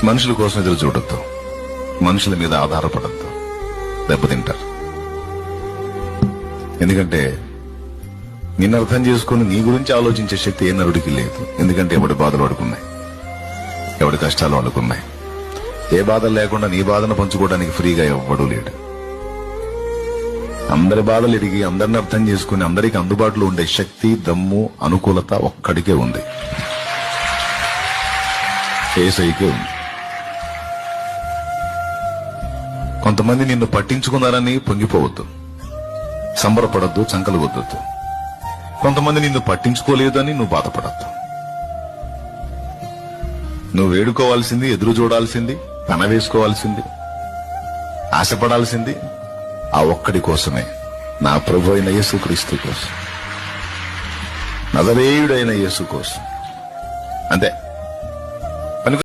మనుషుల కోసం ఎదురు చూడొద్దు, మనుషుల మీద ఆధారపడద్దు, దెబ్బతింటారు. ఎందుకంటే నిన్ను అర్థం చేసుకుని నీ గురించి ఆలోచించే శక్తి ఏ నరుడికి లేదు. ఎందుకంటే ఎవడి బాధలు వాడుకున్నాయి, ఎవడి కష్టాలు వాడుకున్నాయి. ఏ బాధలు లేకుండా నీ బాధను పంచుకోవడానికి ఫ్రీగా ఎవ్వడూ లేడు. అందరి బాధలు ఎరిగి అందరిని అర్థం చేసుకుని అందరికి అందుబాటులో ఉండే శక్తి, దమ్ము, అనుకూలత ఒక్కడికే ఉంది, యేసయ్యకే ఉంది. కొంతమంది నిన్ను పట్టించుకున్నారని పొంగిపోవద్దు, సంబరపడద్దు, చంకలు వద్దొద్దు. కొంతమంది నిన్ను పట్టించుకోలేదని నువ్వు బాధపడద్దు. నువ్వు వేడుకోవాల్సింది, ఎదురు చూడాల్సింది, పన వేసుకోవాల్సింది, ఆశపడాల్సింది ఆ ఒక్కడి కోసమే, నా ప్రభు అయిన యేసుక్రీస్తు కోసం, నజరేయుడైన యేసు కోసం. అంతే.